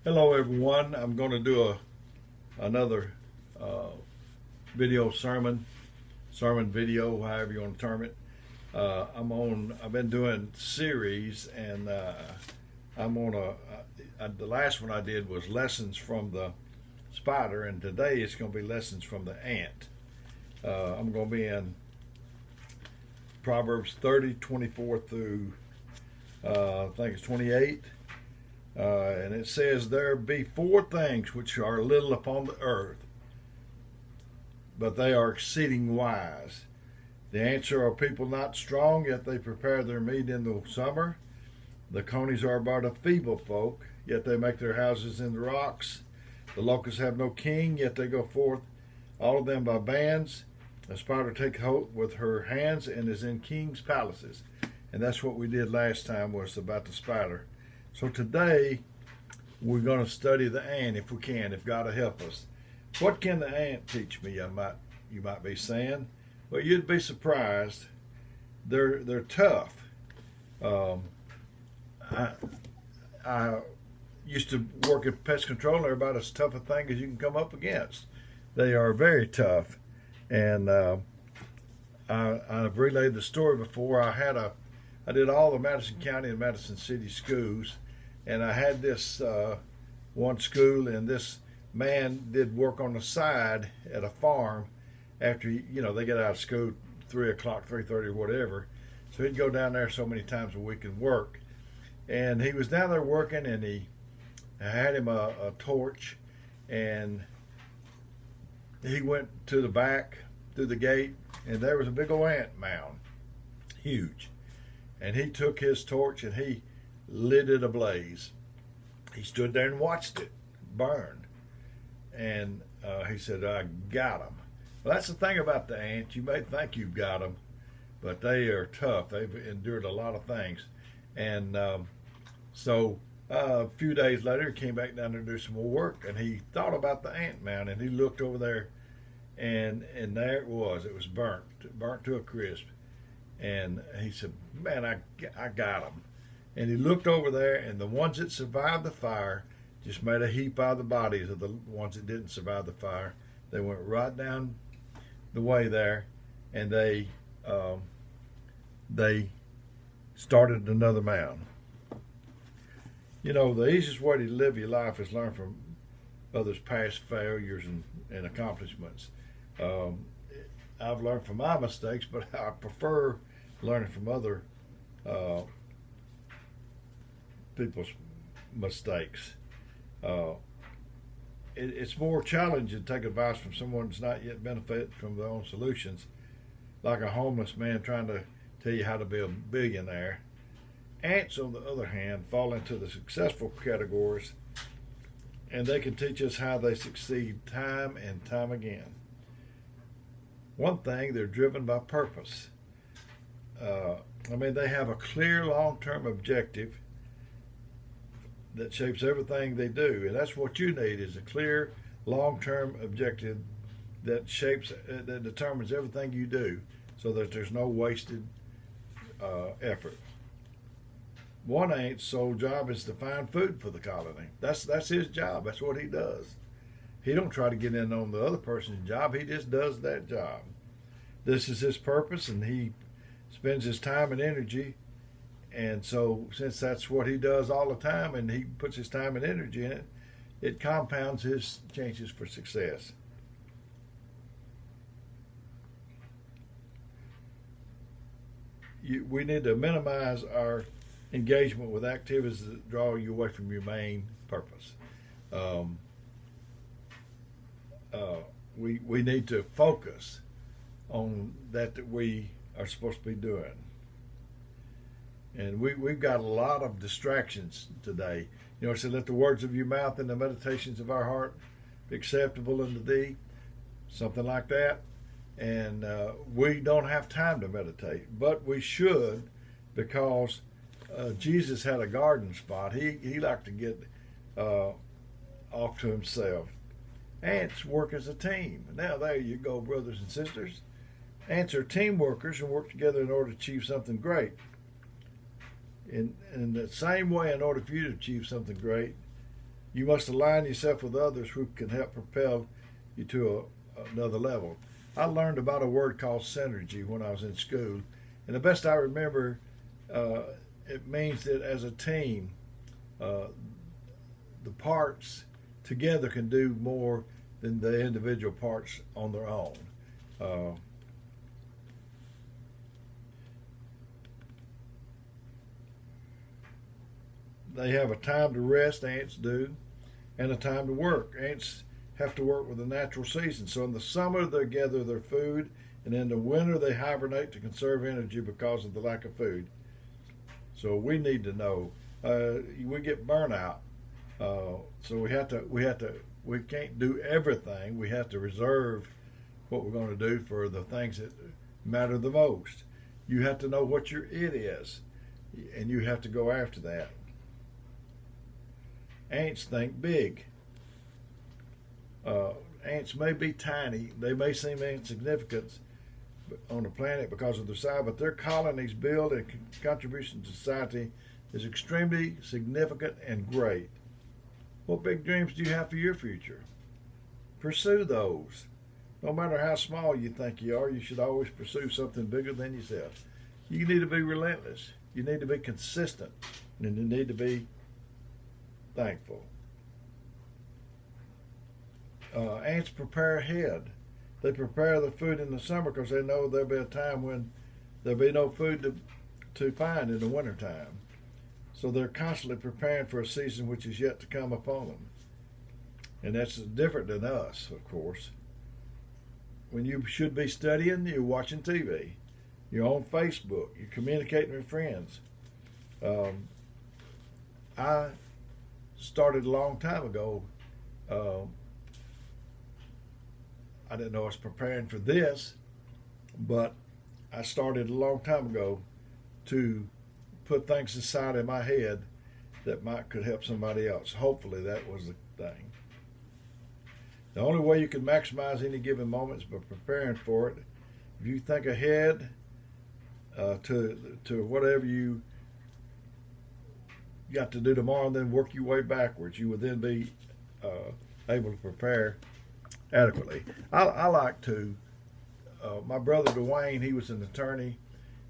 Hello everyone. I'm going to do another video sermon video, however you want to term it. I've been doing series, and I'm on the last one I did was lessons from the spider, and today it's going to be lessons from the ant. I'm going to be in Proverbs 30:24 through I think it's 28. And it says, "There be four things which are little upon the earth, but they are exceeding wise. The ants are a people not strong, yet they prepare their meat in the summer. The conies are but a feeble folk, yet they make their houses in the rocks. The locusts have no king, yet they go forth, all of them by bands. The spider taketh hold with her hands and is in kings' palaces." And that's what we did last time, was about the spider. So today we're going to study the ant, if we can, if God will help us. What can the ant teach me? You might be saying. Well, you'd be surprised. They're tough. I used to work at pest control, and they're about as tough a thing as you can come up against. They are very tough, and I've relayed the story before. I did all the Madison County and Madison City schools, and I had this one school, and this man did work on the side at a farm after they get out of school 3 o'clock, 3:30, whatever. So he'd go down there so many times a week and work. And he was down there working, and I had him a torch, and he went to the back through the gate, and there was a big old ant mound, huge. And he took his torch and he lit it ablaze. He stood there and watched it burn. And he said, "I got him." Well, that's the thing about the ants. You may think you've got them, but they are tough. They've endured a lot of things. And so a few days later, he came back down there to do some more work, and he thought about the ant mound, and he looked over there, and there it was. It was burnt to a crisp. And he said, "Man, I got them." And he looked over there, and the ones that survived the fire just made a heap out of the bodies of the ones that didn't survive the fire. They went right down the way there, and they started another mound. The easiest way to live your life is learn from others' past failures and accomplishments. I've learned from my mistakes, but I prefer learning from other people's mistakes. It's more challenging to take advice from someone that's not yet benefited from their own solutions, like a homeless man trying to tell you how to be a billionaire. Ants, on the other hand, fall into the successful categories, and they can teach us how they succeed time and time again. One thing, they're driven by purpose. They have a clear long-term objective that shapes everything they do, and that's what you need, is a clear long-term objective that determines everything you do, so that there's no wasted effort. One ant's sole job is to find food for the colony. That's his job. That's what he does. He don't try to get in on the other person's job. He just does that job. This is his purpose, and he spends his time and energy. And so, since that's what he does all the time, and he puts his time and energy in it, it compounds his chances for success. We need to minimize our engagement with activities that draw you away from your main purpose. We need to focus on that we are supposed to be doing. And we've got a lot of distractions today. It said, "Let the words of your mouth and the meditations of our heart be acceptable unto thee," something like that. And we don't have time to meditate, but we should, because Jesus had a garden spot. He liked to get off to himself. Ants work as a team. Now there you go, brothers and sisters. Ants are team workers and work together in order to achieve something great. In the same way, in order for you to achieve something great, You must align yourself with others who can help propel you to another level. I learned about a word called synergy when I was in school, and the best I remember, it means that as a team, uh, the parts together can do more than the individual parts on their own. Uh, they have a time to rest, ants do, and a time to work. Ants have to work with the natural season. So in the summer, they gather their food, and in the winter, they hibernate to conserve energy because of the lack of food. So we need to know. We get burnout. So we can't do everything. We have to reserve what we're going to do for the things that matter the most. You have to know what your it is, and you have to go after that. Ants think big. Ants may be tiny. They may seem insignificant on the planet because of their size, but their colonies build and contribution to society is extremely significant and great. What big dreams do you have for your future? Pursue those. No matter how small you think you are, you should always pursue something bigger than yourself. You need to be relentless. You need to be consistent. And you need to be thankful. Ants prepare ahead. They prepare the food in the summer because they know there'll be a time when there'll be no food to find in the wintertime. So they're constantly preparing for a season which is yet to come upon them. And that's different than us, of course. When you should be studying, you're watching TV. You're on Facebook. You're communicating with friends. I started a long time ago. I didn't know I was preparing for this, but I started a long time ago to put things aside in my head that could help somebody else. Hopefully that was the thing. The only way you can maximize any given moment is by preparing for it. If you think ahead to whatever you got to do tomorrow and then work your way backwards, you would then be able to prepare adequately. I like to, my brother Dwayne, he was an attorney,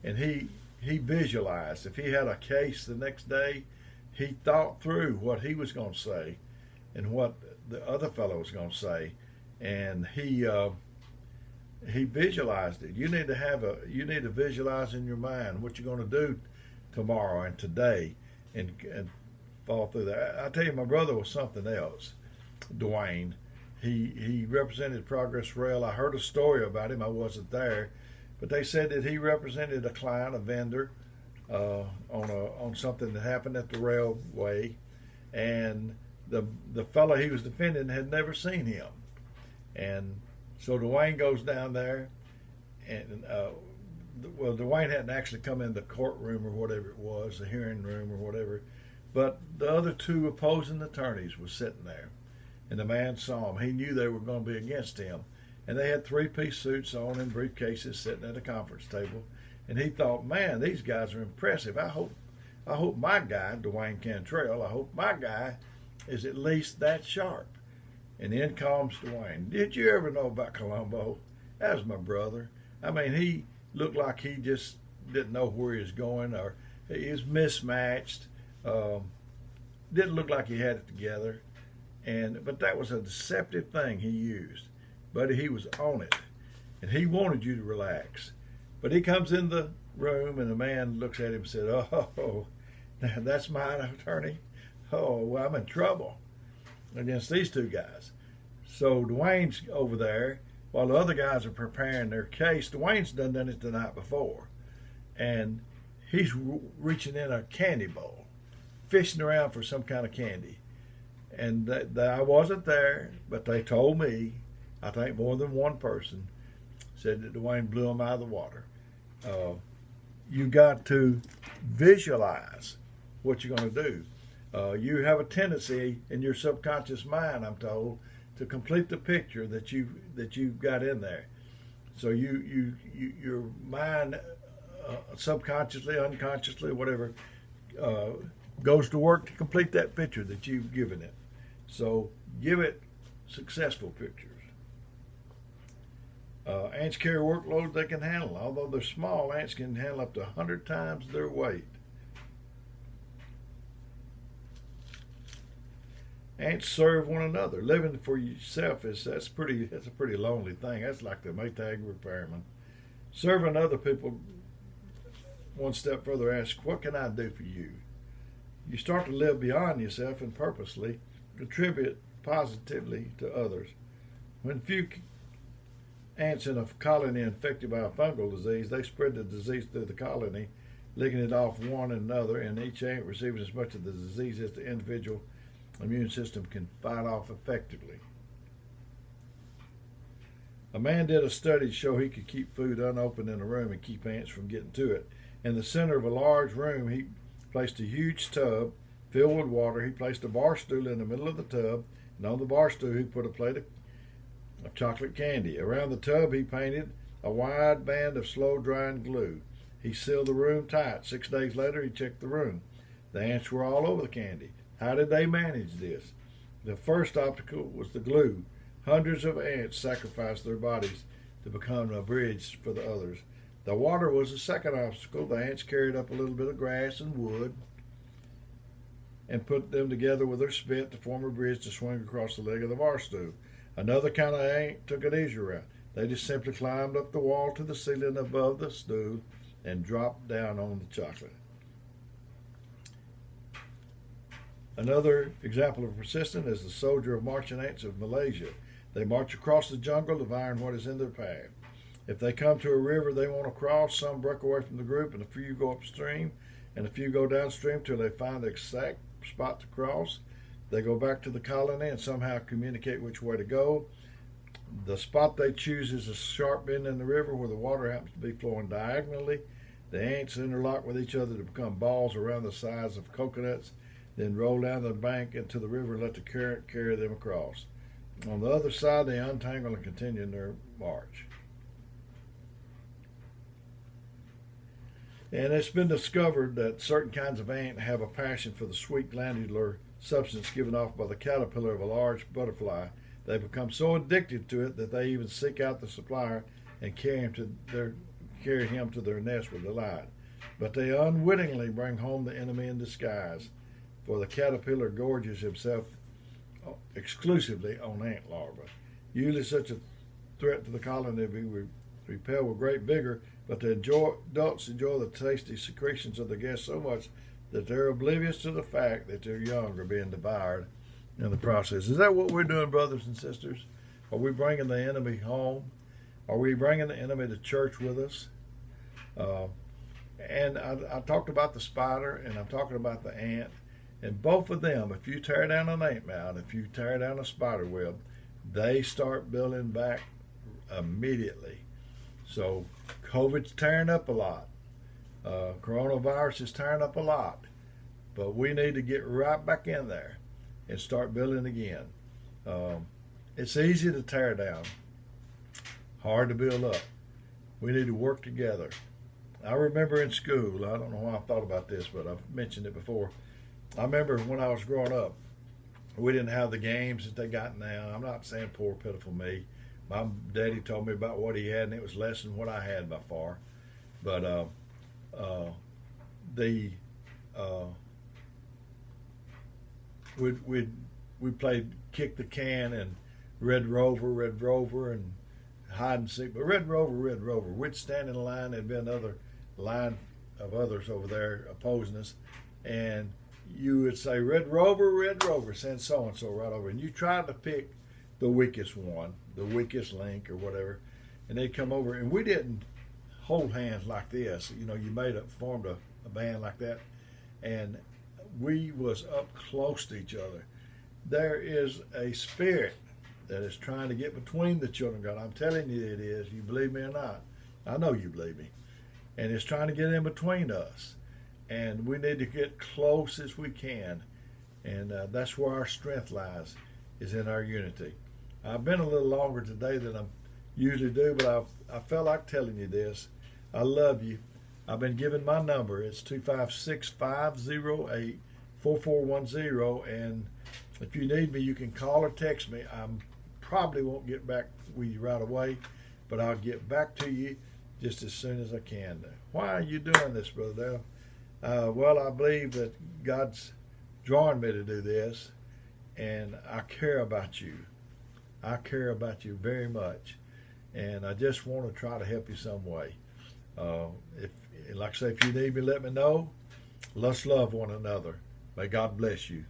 and he visualized. If he had a case the next day, he thought through what he was going to say and what the other fellow was going to say, and he visualized it. You need to visualize in your mind what you're going to do tomorrow and today, and fall through that. I tell you, my brother was something else. Dwayne, he represented Progress Rail. I heard a story about him. I wasn't there, but they said that he represented a client, a vendor, on something that happened at the railway, and the fellow he was defending had never seen him, and so Dwayne goes down there, and Dwayne hadn't actually come in the courtroom or whatever it was, the hearing room or whatever, but the other two opposing attorneys were sitting there, and the man saw him. He knew they were going to be against him, and they had three-piece suits on and briefcases sitting at a conference table, and he thought, man, these guys are impressive. I hope my guy, Dwayne Cantrell, I hope my guy is at least that sharp. And in comes Dwayne. Did you ever know about Columbo? That was my brother. I mean, he looked like he just didn't know where he was going, or he was mismatched. Didn't look like he had it together. But that was a deceptive thing he used. But he was on it. And he wanted you to relax. But he comes in the room, and the man looks at him and said, oh, that's my attorney? Oh, well, I'm in trouble against these two guys. So Dwayne's over there while the other guys are preparing their case. Dwayne's done it the night before, and he's reaching in a candy bowl, fishing around for some kind of candy. And I wasn't there, but they told me, I think more than one person said that Dwayne blew him out of the water. You got to visualize what you're going to do. You have a tendency in your subconscious mind, I'm told, to complete the picture that you've got in there. So your mind, subconsciously, unconsciously, whatever, goes to work to complete that picture that you've given it. So give it successful pictures. Ants carry workloads they can handle. Although they're small, ants can handle up to 100 times their weight. Ants serve one another. Living for yourself that's a pretty lonely thing. That's like the Maytag repairman. Serving other people one step further asks, what can I do for you? You start to live beyond yourself and purposely contribute positively to others. When few ants in a colony infected by a fungal disease, they spread the disease through the colony, licking it off one another, and each ant receiving as much of the disease as the individual immune system can fight off effectively. A man did a study to show he could keep food unopened in a room and keep ants from getting to it. In the center of a large room, he placed a huge tub filled with water. He placed a bar stool in the middle of the tub, and on the bar stool he put a plate of chocolate candy. Around the tub he painted a wide band of slow-drying glue. He sealed the room tight. 6 days later he checked the room. The ants were all over the candy. How did they manage this? The first obstacle was the glue. Hundreds of ants sacrificed their bodies to become a bridge for the others. The water was the second obstacle. The ants carried up a little bit of grass and wood and put them together with their spit to form a bridge to swing across the leg of the bar stool. Another kind of ant took an easier route. They just simply climbed up the wall to the ceiling above the stool and dropped down on the chocolate. Another example of persistence is the soldier of marching ants of Malaysia. They march across the jungle, devouring what is in their path. If they come to a river they want to cross, some break away from the group, and a few go upstream, and a few go downstream till they find the exact spot to cross. They go back to the colony and somehow communicate which way to go. The spot they choose is a sharp bend in the river where the water happens to be flowing diagonally. The ants interlock with each other to become balls around the size of coconuts, then roll down the bank into the river and let the current carry them across. On the other side, they untangle and continue their march. And it's been discovered that certain kinds of ant have a passion for the sweet glandular substance given off by the caterpillar of a large butterfly. They become so addicted to it that they even seek out the supplier and carry him to their nest with delight. But they unwittingly bring home the enemy in disguise, for the caterpillar gorges himself exclusively on ant larvae. Usually such a threat to the colony will be repelled with great vigor, but the adults enjoy the tasty secretions of the guests so much that they're oblivious to the fact that their young are being devoured in the process. Is that what we're doing, brothers and sisters? Are we bringing the enemy home? Are we bringing the enemy to church with us? And I talked about the spider, and I'm talking about the ant. And both of them, if you tear down an ant mound, if you tear down a spider web, they start building back immediately. So COVID's tearing up a lot. Coronavirus is tearing up a lot. But we need to get right back in there and start building again. It's easy to tear down, hard to build up. We need to work together. I remember in school, I don't know why I thought about this, but I've mentioned it before. I remember when I was growing up, we didn't have the games that they got now. I'm not saying poor, pitiful me. My daddy told me about what he had, and it was less than what I had by far. But we played kick the can and Red Rover, and hide and seek. But Red Rover, we'd stand in a line. There'd be another line of others over there opposing us, and you would say, Red Rover, send so-and-so right over. And you tried to pick the weakest one, the weakest link or whatever, and they'd come over. And we didn't hold hands like this. You know, you formed a band like that, and we was up close to each other. There is a spirit that is trying to get between the children of God. I'm telling you it is. You believe me or not? I know you believe me. And it's trying to get in between us. And we need to get close as we can. And that's where our strength lies, is in our unity. I've been a little longer today than I usually do, but I felt like telling you this. I love you. I've been given my number. It's 256-508-4410. And If you need me, you can call or text me. I probably won't get back with you right away, but I'll get back to you just as soon as I can. Why are you doing this, Brother Dale? Well, I believe that God's drawing me to do this, and I care about you. I care about you very much, and I just want to try to help you some way. If, like I say, if you need me, let me know. Let's love one another. May God bless you.